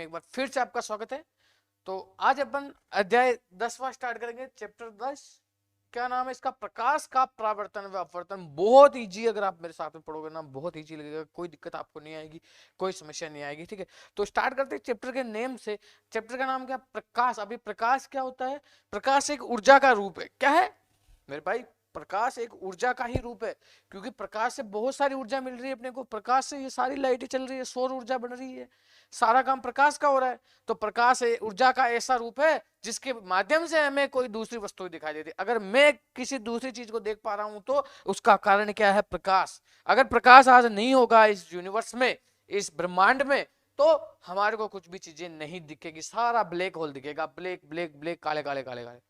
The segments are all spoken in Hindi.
में एक बार फिर से आपका स्वागत है। तो आज अपन अध्याय 10वां स्टार्ट करेंगे, चैप्टर 10। क्या नाम है इसका? प्रकाश का परावर्तन व अपवर्तन। बहुत इजी, अगर आप मेरे साथ में पढ़ोगे ना बहुत इजी लगेगा, कोई दिक्कत आपको नहीं आएगी, कोई समस्या नहीं आएगी। ठीक है, तो स्टार्ट करते हैं चैप्टर के नेम से। चैप्टर का नाम क्या? प्रकाश। अभी प्रकाश क्या होता है? प्रकाश एक ऊर्जा का रूप है। क्या है मेरे भाई? प्रकाश एक ऊर्जा का ही रूप है, क्योंकि प्रकाश से बहुत सारी ऊर्जा मिल रही है अपने को। प्रकाश से ये सारी लाइटें चल रही है, सौर ऊर्जा बन रही है, सारा काम प्रकाश का हो रहा है। तो प्रकाश ऊर्जा का ऐसा रूप है जिसके माध्यम से हमें कोई दूसरी वस्तु दिखाई देती है। अगर मैं किसी दूसरी चीज को देख पा रहा हूं तो उसका कारण क्या है? प्रकाश। अगर प्रकाश आज नहीं होगा इस यूनिवर्स में, इस ब्रह्मांड में, तो हमारे को कुछ भी चीजें नहीं दिखेगी, सारा ब्लैक होल दिखेगा, ब्लैक ब्लैक ब्लैक, काले काले काले काले।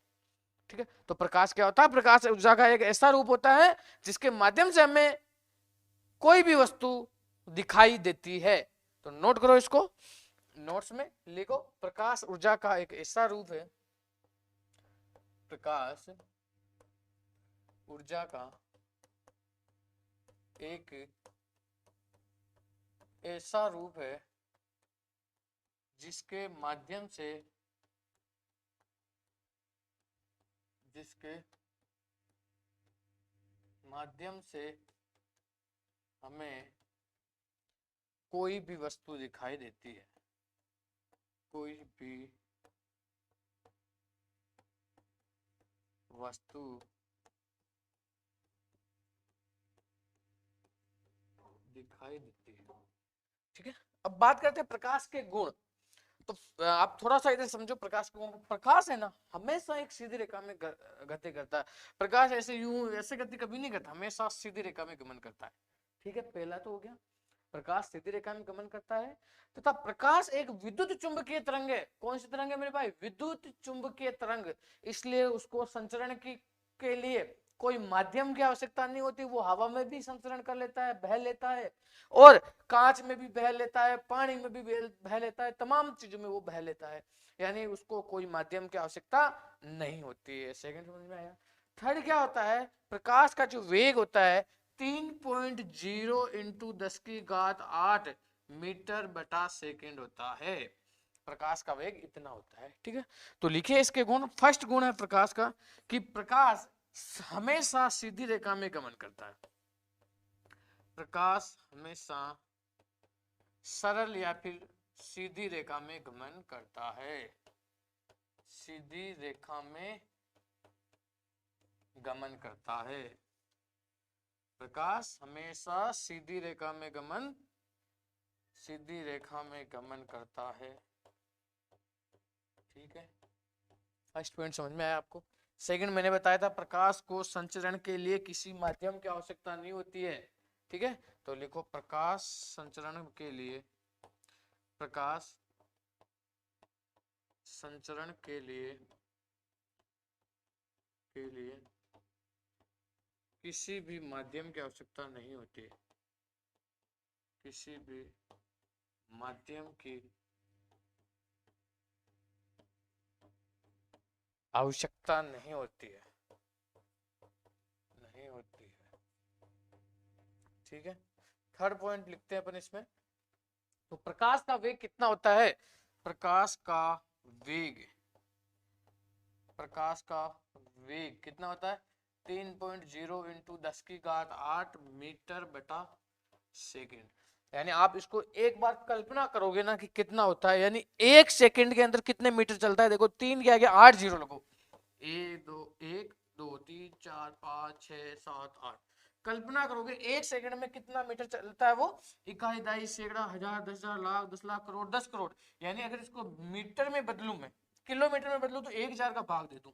ठीक है, तो प्रकाश क्या होता है? प्रकाश ऊर्जा का एक ऐसा रूप होता है जिसके माध्यम से हमें कोई भी वस्तु दिखाई देती है। तो नोट करो इसको, नोट्स में लिखो। प्रकाश ऊर्जा का एक ऐसा रूप है, प्रकाश ऊर्जा का एक ऐसा रूप है जिसके माध्यम से हमें कोई भी वस्तु दिखाई देती है, कोई भी वस्तु दिखाई देती है। ठीक है, अब बात करते हैं प्रकाश के गुण। तो आप थोड़ा सा इधर समझो प्रकाश के गुण। प्रकाश है ना, हमेशा एक सीधी रेखा में गति करता है। प्रकाश ऐसे यूं ऐसे गति कभी नहीं करता, हमेशा सीधी रेखा में गमन करता है। ठीक है, पहला तो हो गया, प्रकाश सीधी रेखा में गमन करता है। तथा प्रकाश एक विद्युत चुंबकीय तरंग है। कौन सी तरंग है मेरे भाई? विद्युत चुंबकीय तरंग। इसलिए उसको संचरण के लिए कोई माध्यम की आवश्यकता नहीं होती। वो हवा में भी संचरण कर लेता है, बह लेता है, और कांच में भी बह लेता है, पानी में भी बह लेता है, तमाम चीजों में वो बह लेता है। यानी उसको कोई माध्यम की आवश्यकता नहीं होती है। सेकंड समझ में आया? थर्ड क्या होता है? प्रकाश का जो वेग होता है 3.0 इंटू 10⁸ मीटर बटा सेकेंड होता है। प्रकाश का वेग इतना होता है। ठीक है, तो लिखिए इसके गुण। फर्स्ट गुण है प्रकाश का कि प्रकाश हमेशा सीधी रेखा में गमन करता है। प्रकाश हमेशा सरल या फिर सीधी रेखा में गमन करता है, सीधी रेखा में गमन करता है। प्रकाश हमेशा सीधी रेखा में गमन करता है। ठीक है, फर्स्ट पॉइंट समझ में आया आपको? सेकंड मैंने बताया था प्रकाश को संचरण के लिए किसी माध्यम की आवश्यकता नहीं होती है। ठीक है, तो लिखो प्रकाश संचरण के लिए किसी भी माध्यम की आवश्यकता नहीं होती, किसी भी माध्यम की आवश्यकता नहीं होती है, ठीक है, थर्ड पॉइंट लिखते हैं अपन इसमें। तो प्रकाश का वेग कितना होता है? प्रकाश का वेग कितना होता है? 3.0 इंटू 10⁸ मीटर बटा सेकेंड। यानी आप इसको एक बार कल्पना करोगे ना कि कितना होता है, यानी एक सेकंड के अंदर कितने मीटर चलता है। देखो 3 के आगे 8 जीरो लगो, 1 2 1 2 3 4 5 6 7 8। कल्पना करोगे एक सेकंड में कितना मीटर चलता है वो। इकाई, दाई, सैकड़ा, हजार, 10,000, लाख, 10,00,000, करोड़, 10 करोड़। यानी अगर इसको मीटर में बदलूं, मैं किलोमीटर में बदलूं, तो 1,000 का भाग दे दूं,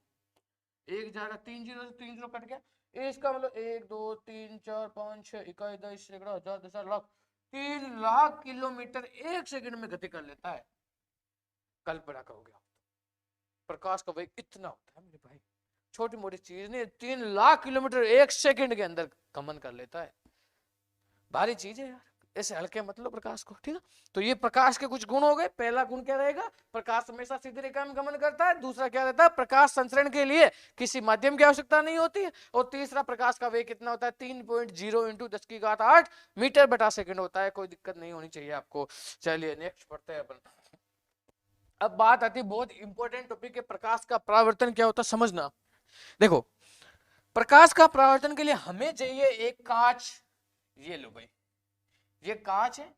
1,000 का 3 जीरो से 3 जीरो कट गया। इसका मतलब 1 2 3 4 5 6 इकाई, दाई, सैकड़ा, हजार, 10,000, लाख, 3 लाख किलोमीटर एक सेकंड में गति कर लेता है। कल्पना करोगे आप, प्रकाश का वेग इतना होता है मेरे भाई, छोटी मोटी चीज नहीं। 3 लाख किलोमीटर एक सेकंड के अंदर गमन कर लेता है। भारी चीज है यार, ऐसे हल्के मतलब प्रकाश को। ठीक है, तो ये प्रकाश के कुछ गुण हो गए। पहला गुण क्या रहेगा? प्रकाश हमेशा सीधी रेखा में गमन करता है। दूसरा क्या रहता है? प्रकाश संचरण के लिए किसी माध्यम की आवश्यकता नहीं होती है। और तीसरा, प्रकाश का वेग कितना होता है? 3.0 इंटू 10⁸ मीटर बटा सेकंड होता है। कोई दिक्कत नहीं होनी चाहिए आपको। चलिए नेक्स्ट पढ़ते हैं अपन। अब बात आती है बहुत इंपॉर्टेंट टॉपिक है, प्रकाश का परावर्तन क्या होता है समझना। देखो, प्रकाश का परावर्तन के लिए हमें चाहिए एक कांच। ये लो भाई, ये कांच है,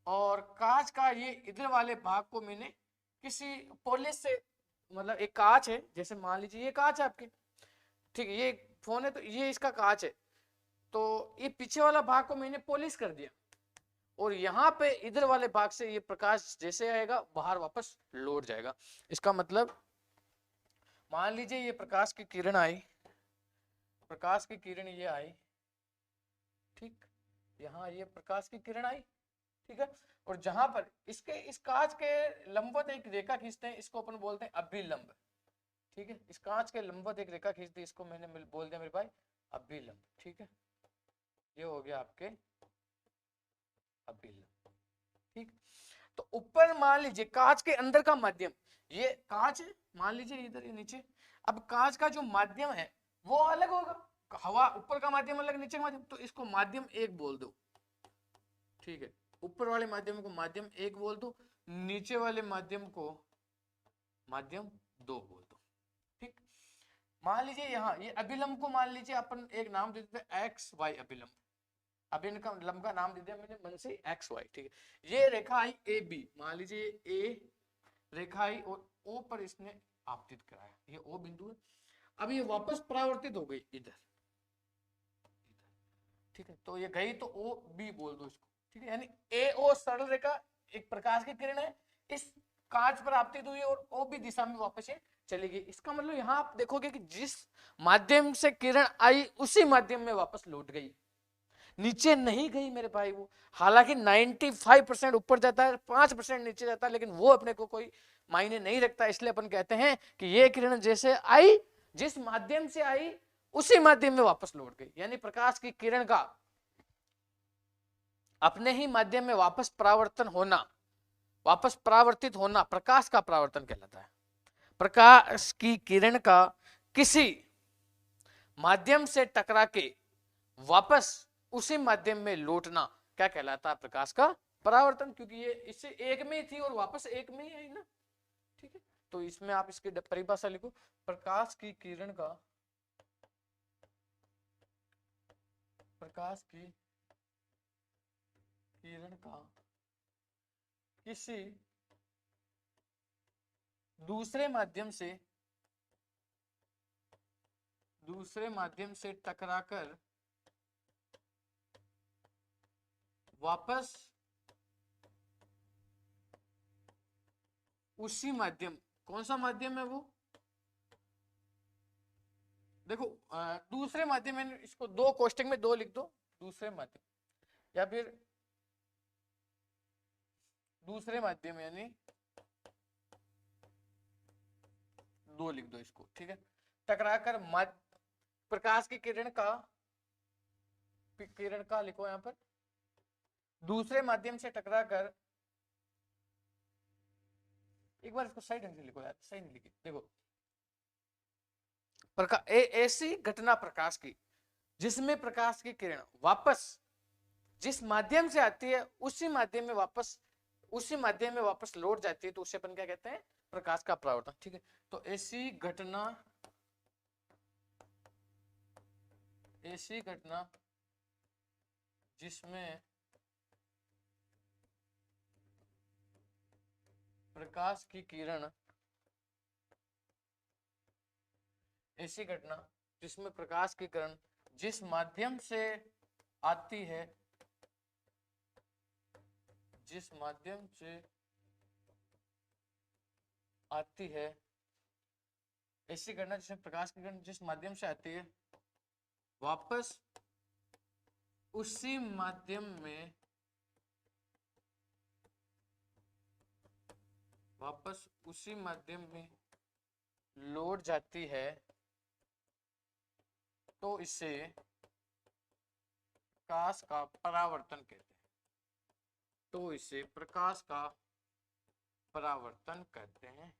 और कांच का ये इधर वाले भाग को मैंने किसी पॉलिश से, मतलब एक कांच है, जैसे मान लीजिए ये कांच है आपके, ठीक है, ये फोन है तो ये इसका कांच है, तो ये पीछे वाला भाग को मैंने पॉलिश कर दिया, और यहाँ पे इधर वाले भाग से ये प्रकाश जैसे आएगा बाहर वापस लौट जाएगा। इसका मतलब मान लीजिए ये प्रकाश की किरण आई, प्रकाश की किरण ये आई, ठीक, यहाँ ये प्रकाश की किरण आई, ठीक है, और जहां पर इसके इस कांच के लंबवत एक रेखा खींचते हैं, इसको अपन बोलते हैं अभिलंब, ठीक है, इस कांच के लंबवत एक रेखा खींच दी, इसको मैंने बोल दिया मेरे भाई अभिलंब, ठीक है, ये हो गया आपके अभिलंब, ठीक। तो ऊपर मान लीजिए कांच के अंदर का माध्यम, ये कांच है मान लीजिए इधर ये नीचे, अब कांच का जो माध्यम है वो अलग होगा, हवा ऊपर का माध्यम अलग नीचे का माध्यम, तो इसको माध्यम एक बोल दो, ठीक है, ऊपर वाले माध्यम को माध्यम एक बोल दो, नीचे वाले माध्यम को माध्यम दो बोल दो, ठीक। मान लीजिए यहाँ ये अभिलंब को मान लीजिए अपन एक नाम दे देते हैं एक्स वाई अभिलंब, अभिलंब का नाम दे दिया मैंने मन से एक्स वाई, ठीक है। ये रेखा आई ए बी, मान लीजिए ए रेखा आई और ओ पर इसने आपतित कराया, ये ओ बिंदु है, अब ये वापस परावर्तित हो गई इधर, ठीक है, तो ये गई तो ओ बी बोल दो इसको, ठीक है, यानी ए ओ सरल रेखा एक प्रकाश की किरण है, इस कांच पर आपतित हुई और ओ बी दिशा में वापस ये चली गई। इसका मतलब यहां आप देखोगे कि जिस माध्यम से किरण आई उसी माध्यम में वापस लौट गई, नीचे नहीं गई मेरे भाई वो, हालांकि 95% ऊपर जाता है, 5% नीचे जाता है, लेकिन वो अपने को कोई मायने नहीं रखता, इसलिए अपन कहते हैं कि ये किरण जैसे आई, जिस माध्यम से आई उसी माध्यम में वापस लौट गई, यानी प्रकाश की किरण का अपने ही माध्यम में वापस परावर्तन होना, वापस परावर्तित होना प्रकाश का परावर्तन कहलाता है। प्रकाश की किरण का किसी माध्यम से टकरा के वापस उसी माध्यम में लौटना क्या कहलाता है? प्रकाश का परावर्तन, क्योंकि ये इससे एक में ही थी और वापस एक में ही आई ना, ठीक है। तो इसमें आप इसकी परिभाषा लिखो, प्रकाश की किरण का, प्रकाश की किरण का किसी दूसरे माध्यम से टकराकर वापस उसी माध्यम, कौन सा माध्यम है वो, देखो दूसरे माध्यम में, इसको दो कोष्टक में दो लिख दो, दूसरे माध्यम, या फिर दूसरे माध्यम यानी दो लिख दो इसको, ठीक है। टकराकर प्रकाश की किरण का लिखो यहां पर, दूसरे माध्यम से टकराकर, एक बार इसको सही ढंग से लिखो यार, सही नहीं लिखी, देखो ऐसी घटना प्रकाश की जिसमें प्रकाश की किरण वापस जिस माध्यम से आती है उसी माध्यम में वापस लौट जाती है, तो उसे अपन क्या कहते हैं? प्रकाश का परावर्तन, ठीक है। तो ऐसी घटना जिसमें प्रकाश की किरण, ऐसी घटना जिसमें प्रकाश की किरण जिस माध्यम से आती है, जिस माध्यम से आती है, ऐसी घटना जिसमें प्रकाश की किरण जिस माध्यम से आती है वापस उसी माध्यम में लौट जाती है, तो इसे प्रकाश का परावर्तन कहते हैं, तो इसे प्रकाश का परावर्तन कहते हैं।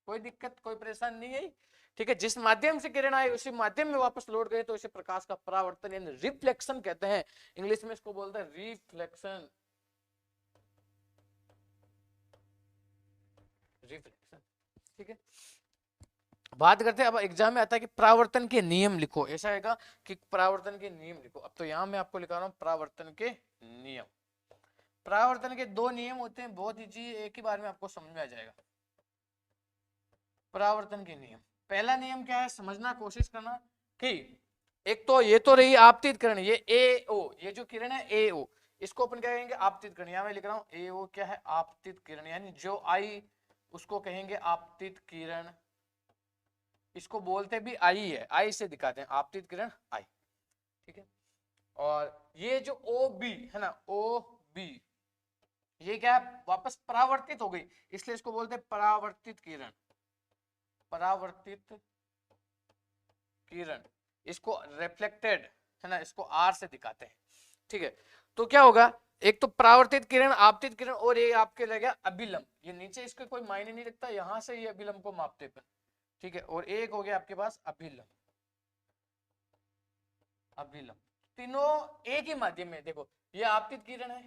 कोई दिक्कत, कोई परेशानी नहीं है, ठीक है। जिस माध्यम से किरण आई उसी माध्यम में वापस लौट गए, तो इसे प्रकाश का परावर्तन यानी रिफ्लेक्शन कहते हैं, इंग्लिश में इसको बोलते हैं रिफ्लेक्शन। रिफ्लेक्शन। ठीक है, बात करते हैं अब एग्जाम में आता है कि परावर्तन के नियम लिखो। ऐसा आएगा कि परावर्तन के नियम लिखो। अब तो यहां मैं आपको लिखा रहा हूं परावर्तन के नियम। परावर्तन के दो नियम होते हैं, बहुत इजी, एक ही बार में आपको समझ में आ जाएगा। परावर्तन के नियम, पहला नियम क्या है, समझना कोशिश करना कि एक तो ये तो रही आपतित किरण, ये ए ओ, ये जो किरण है ए ओ, इसको अपन क्या कहेंगे आपतित किरण। यहां मैं लिख रहा हूं ए ओ क्या है, आपतित किरण, यानी जो आई उसको कहेंगे आपतित किरण। इसको बोलते भी आई है, आई से दिखाते हैं आपतित किरण आई। ठीक है, और ये जो ओ बी है ना, ओ बी, ये क्या है, वापस परावर्तित हो गई, इसलिए इसको बोलते हैं परावर्तित किरण। परावर्तित किरण, इसको रिफ्लेक्टेड है ना, इसको आर से दिखाते हैं। ठीक है, तो क्या होगा, एक तो परावर्तित किरण, आपतित किरण, और ये आपके लग गया अभिलंब, ये नीचे इसके कोई मायने नहीं रखता, यहां से ये अभिलंब को मापते हैं। ठीक है, और एक हो गया आपके पास अभिलंब। अभिलंब तीनों एक ही माध्यम में, देखो ये आपतित किरण है,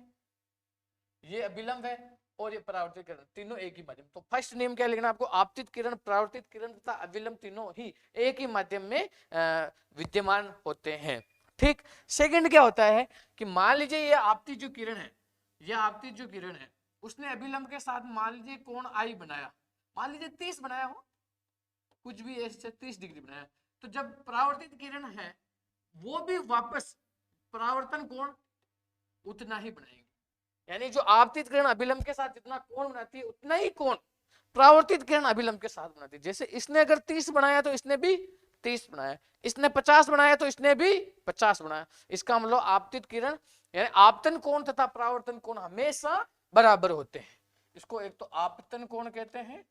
ये अभिलंब है, और ये परावर्तित किरण, तीनों एक ही माध्यम। तो फर्स्ट नेम क्या लिखना आपको, आपतित किरण, परावर्तित किरण तथा अभिलंब तीनों ही एक ही माध्यम में विद्यमान होते हैं। ठीक, सेकंड क्या होता है कि मान लीजिए ये आपतित जो किरण है, ये आपतित जो किरण है, उसने अभिलंब के साथ मान लीजिए कोण आई बनाया, मान लीजिए 30 बनाया हो, कुछ भी ऐसे 30 डिग्री बनाया, तो जब परावर्तित किरण है वो भी वापस परावर्तन कोण उतना ही बनाएंगे। यानी जो आपतित किरण अभिलंब के साथ जितना कोण बनाती है, उतना ही कोण परावर्तित किरण अभिलंब के साथ बनाती है। जैसे इसने अगर 30 बनाया तो इसने भी 30 बनाया, इसने 50 बनाया तो इसने भी 50 बनाया। इसका मतलब आपतित किरण यानी आपतन कोण तथा परावर्तन कोण हमेशा बराबर होते हैं। इसको एक तो आपतन कोण कहते हैं,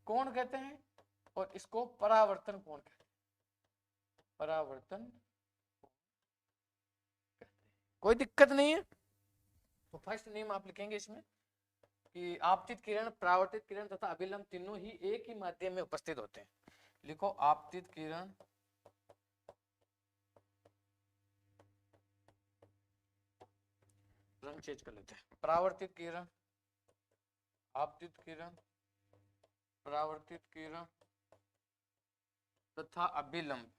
कोण कहते हैं, और इसको परावर्तन कोण कहते हैं, परावर्तन। कोई दिक्कत नहीं है। तो फर्स्ट नेम आप लिखेंगे इसमें कि आपतित किरण, परावर्तित किरण तथा अभिलंब तीनों ही एक ही माध्यम में उपस्थित होते हैं। लिखो आपतित किरण, रंग चेंज कर लेते हैं, परावर्तित किरण, आपतित किरण, परावर्तित किरण तथा अभिलंब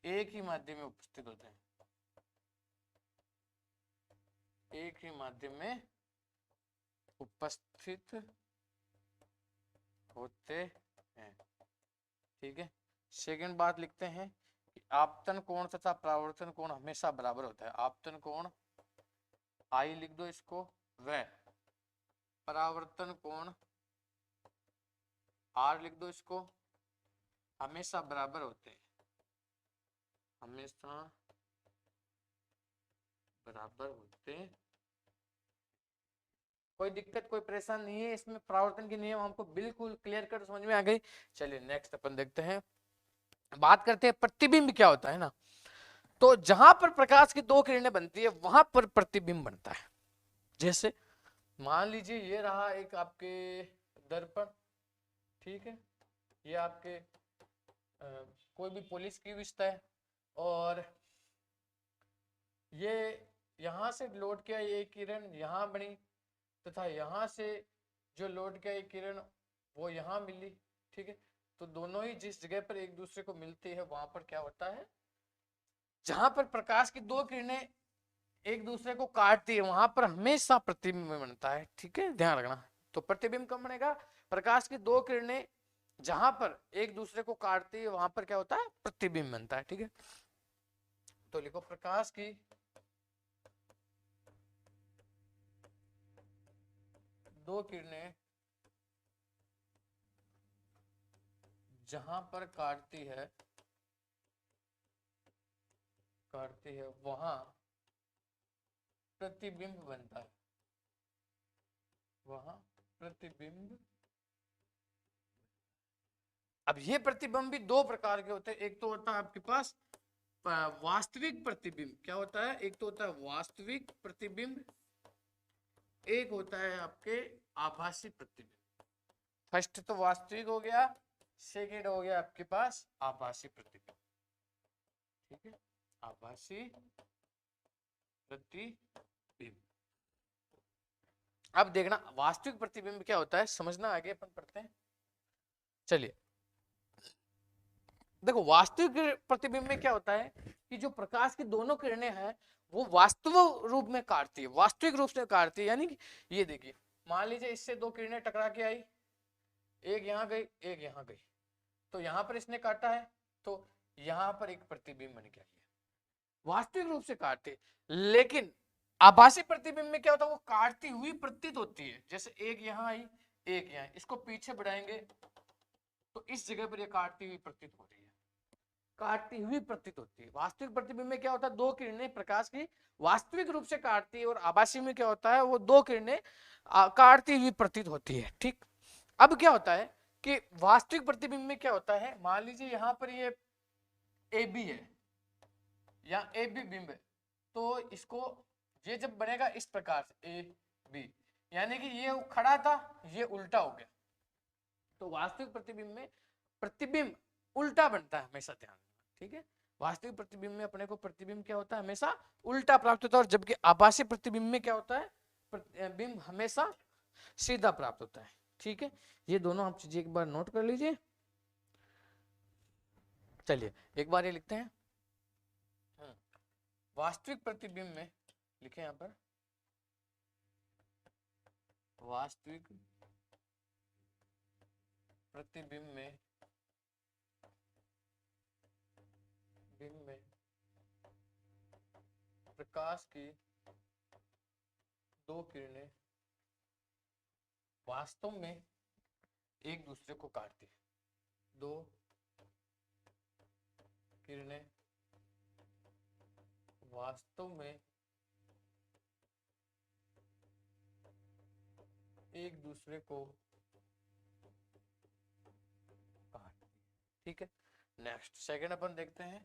एक ही माध्यम में उपस्थित होते हैं, एक ही माध्यम में उपस्थित होते हैं। ठीक है, सेकंड बात लिखते हैं कि आपतन कोण तथा परावर्तन कोण हमेशा बराबर होता है। आपतन कोण आई लिख दो इसको, व परावर्तन कोण आर लिख दो इसको, हमेशा बराबर होते हैं, हमेशा बराबर होते हैं। कोई दिक्कत कोई परेशान नहीं है इसमें, परावर्तन के नियम हमको बिल्कुल क्लियर कर समझ में आ गई। चलिए नेक्स्ट अपन देखते हैं, बात करते हैं प्रतिबिंब क्या होता है ना। तो जहां पर प्रकाश की दो किरणें बनती है वहां पर प्रतिबिंब बनता है। जैसे मान लीजिए ये रहा एक आपके दर्पण, ठीक है, ये आपके कोई भी पुलिस की विषय है, और ये यहां से लौट के ये किरण यहां बनी, तथा यहां से जो लौट के एक किरण वो यहां मिली। ठीक है, तो दोनों ही जिस जगह पर एक दूसरे को मिलती है वहां पर क्या होता है, जहां पर प्रकाश की दो किरणें एक दूसरे को काटती है वहां पर हमेशा प्रतिबिंब बनता है। ठीक है, ध्यान रखना। तो प्रतिबिंब कब बनेगा, प्रकाश की दो किरणें जहां पर एक दूसरे को काटती है वहां पर क्या होता है, प्रतिबिंब बनता है। ठीक है, तो लिखो प्रकाश की दो किरणें जहां पर काटती है वहां प्रतिबिंब बनता है, वहां प्रतिबिंब। अब ये प्रतिबिंब भी दो प्रकार के होते हैं, एक तो होता है आपके पास वास्तविक प्रतिबिंब, क्या होता है, एक तो होता है वास्तविक प्रतिबिंब, एक होता है आपके आभासी प्रतिबिंब। फर्स्ट तो वास्तविक हो गया, सेकेंड हो गया आपके पास आभासी प्रतिबिंब। ठीक है, आभासी प्रतिबिंब। अब देखना वास्तविक प्रतिबिंब क्या होता है, समझना, आगे अपन पढ़ते हैं। चलिए देखो वास्तविक प्रतिबिंब में क्या होता है कि जो प्रकाश की दोनों किरणें हैं वो वास्तविक रूप में काटती है, वास्तविक रूप से काटती है। यानी कि ये देखिए, मान लीजिए इससे दो किरणें टकरा के आई, एक यहाँ गई एक यहाँ गई, तो यहाँ पर इसने काटा है तो यहाँ पर एक प्रतिबिंब बन गया, वास्तविक रूप से काटते। लेकिन आभासी प्रतिबिंब में क्या होता है, वो काटती हुई प्रतीत होती है। जैसे एक यहाँ आई एक यहाँ, इसको पीछे बढ़ाएंगे तो इस जगह पर ये काटती हुई प्रतीत हो रही है, काटती हुई प्रतीत होती है। वास्तविक प्रतिबिंब में क्या होता है, दो किरणें प्रकाश की वास्तविक रूप से काटती है, और आभासी में क्या होता है, वो दो किरणें काटती हुई प्रतीत होती है। ठीक, अब क्या होता है कि वास्तविक प्रतिबिंब में क्या होता है, मान लीजिए यहाँ पर ये ए बी है या ए बी बिंब है, तो इसको ये जब बनेगा इस प्रकार से ए बी, यानी कि ये खड़ा था ये उल्टा हो गया, तो वास्तविक प्रतिबिंब में प्रतिबिंब उल्टा बनता है हमेशा, ध्यान रखना। ठीक है, वास्तविक प्रतिबिंब में अपने को प्रतिबिंब क्या होता है, हमेशा उल्टा प्राप्त होता है, और जबकि आभासी प्रतिबिंब में क्या होता है, बिंब हमेशा सीधा प्राप्त होता है। ठीक है, ये दोनों आप चीजें एक बार नोट कर लीजिए। चलिए एक बार ये लिखते हैं, वास्तविक प्रतिबिंब में लिखे यहां पर, वास्तविक प्रतिबिंब में प्रकाश की दो किरणें वास्तव में एक दूसरे को काटती है, दो किरणें वास्तव में एक दूसरे को काटती है। ठीक है, नेक्स्ट सेकंड अपन देखते हैं।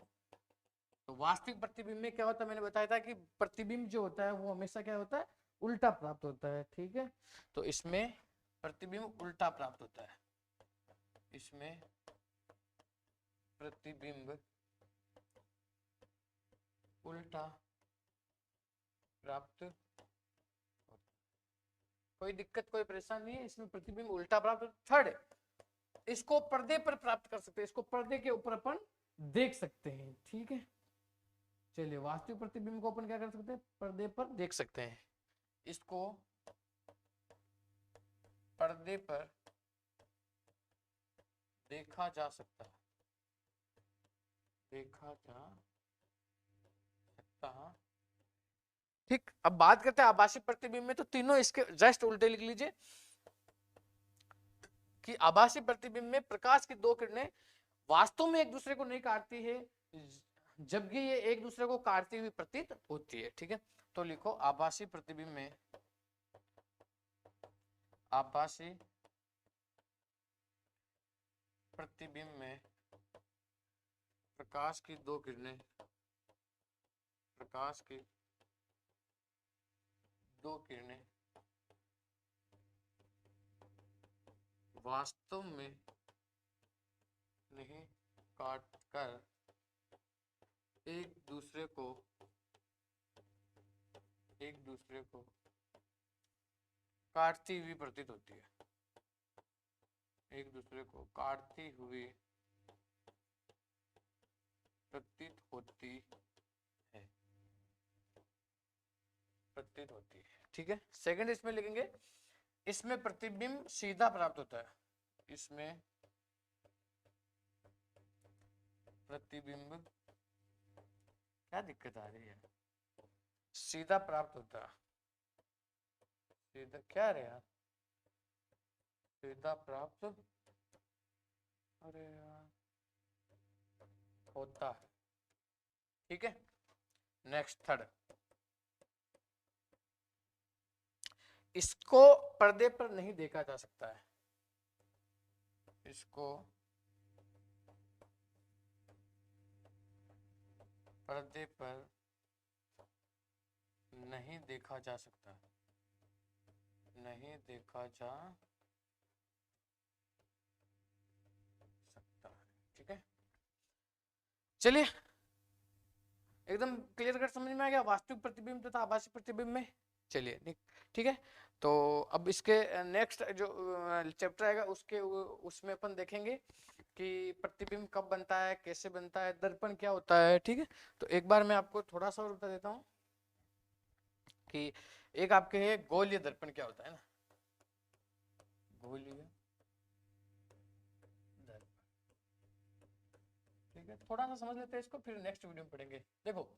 तो वास्तविक प्रतिबिंब में क्या होता है, मैंने बताया था कि प्रतिबिंब जो होता है वो हमेशा क्या होता है, उल्टा प्राप्त होता है। ठीक है, तो इसमें प्रतिबिंब उल्टा प्राप्त होता है, इसमें प्रतिबिंब उल्टा प्राप्त, कोई दिक्कत कोई परेशानी नहीं है, इसमें प्रतिबिंब उल्टा प्राप्त। थर्ड, इसको पर्दे पर प्राप्त कर सकते हैं, इसको पर्दे के ऊपर अपन देख सकते हैं। ठीक है, चलिए वास्तविक प्रतिबिंब को अपन क्या कर सकते हैं, पर्दे पर देख सकते हैं, इसको पर्दे पर देखा जा सकता है, देखा जा सकता है। ठीक, अब बात करते हैं आभासी प्रतिबिंब में, तो तीनों इसके जस्ट उल्टे लिख लीजिए कि आभासी प्रतिबिंब में प्रकाश की दो किरणें वास्तव में एक दूसरे को नहीं काटती है, जबकि ये एक दूसरे को काटती हुई प्रतीत होती है। ठीक है, तो लिखो आभासी प्रतिबिंब में, आभासी प्रतिबिंब में प्रकाश की दो किरणें, प्रकाश की दो किरणें वास्तव में नहीं काटकर एक दूसरे को काटती हुई प्रतीत होती है, एक दूसरे को काटती हुई प्रतीत होती है, प्रतीत होती है। ठीक है, सेकंड इसमें लिखेंगे, इसमें प्रतिबिंब सीधा प्राप्त होता है, इसमें प्रतिबिंब, क्या दिक्कत आ रही है, सीधा प्राप्त होता है, सीधा क्या रे यार, सीधा प्राप्त, अरे यार होता है। ठीक है, नेक्स्ट थर्ड, इसको पर्दे पर नहीं देखा जा सकता है, इसको पर्दे पर नहीं देखा जा सकता, नहीं देखा जा सकता है। ठीक है, चलिए एकदम क्लियर कट समझ में आ गया वास्तविक प्रतिबिंब तथा आभासी प्रतिबिंब में। चलिए ठीक है। तो अब इसके नेक्स्ट जो चैप्टर आएगा उसके उसमें अपन देखेंगे कि प्रतिबिंब कब बनता है, कैसे बनता है, दर्पण क्या होता है। ठीक है, तो एक बार मैं आपको थोड़ा सा और बता देता हूँ कि एक आपके है गोलीय दर्पण क्या होता है ना, गोलीय दर्पण। ठीक है, थोड़ा सा समझ लेते हैं इसको, फिर नेक्स्ट वीडियो में पढ़ेंगे। देखो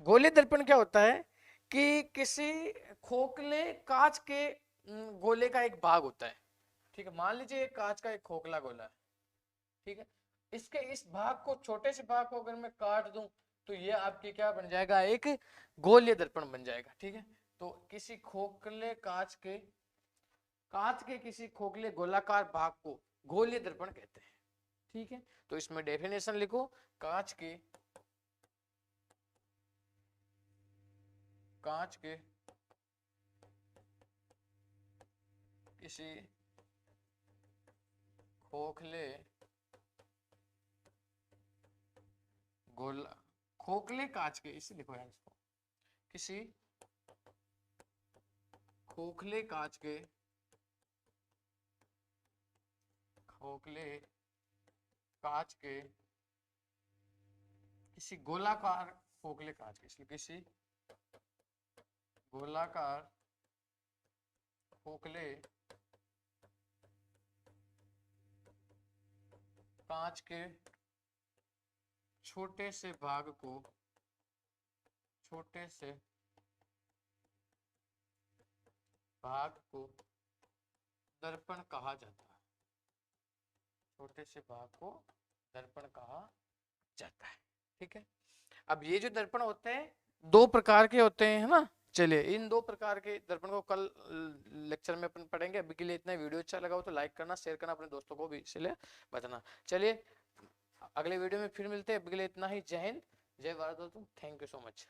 गोलीय दर्पण क्या होता है कि किसी खोखले कांच के गोले का एक भाग होता है। ठीक है, मान लीजिए एक कांच का एक खोखला गोला है। ठीक है, इसके इस भाग को, छोटे से भाग को अगर मैं काट दूं तो ये आपके क्या बन जाएगा, एक गोलीय दर्पण बन जाएगा। ठीक है, तो किसी खोखले कांच के किसी खोखले गोलाकार भाग को गोलीय दर्पण कहते हैं। ठीक है, तो इसमें डेफिनेशन लिखो, कांच के किसी खोखले गोला खोखले कांच के, इसे लिखो यार इसको, किसी खोखले कांच के किसी गोलाकार खोखले कांच के, इसलिए किसी गोलाकार खोखले कांच के छोटे से भाग को दर्पण कहा जाता है। छोटे से भाग को दर्पण कहा जाता है। ठीक है, अब ये जो दर्पण होते हैं दो प्रकार के होते हैं, है ना। चलिए इन दो प्रकार के दर्पण को कल लेक्चर में अपन पढ़ेंगे। अभी के लिए इतना। वीडियो अच्छा लगा हो तो लाइक करना, शेयर करना, अपने दोस्तों को भी इसलिए बताना। चलिए अगले वीडियो में फिर मिलते हैं। अभी के लिए इतना ही। जय हिंद, जय भारत दोस्तों, थैंक यू सो मच।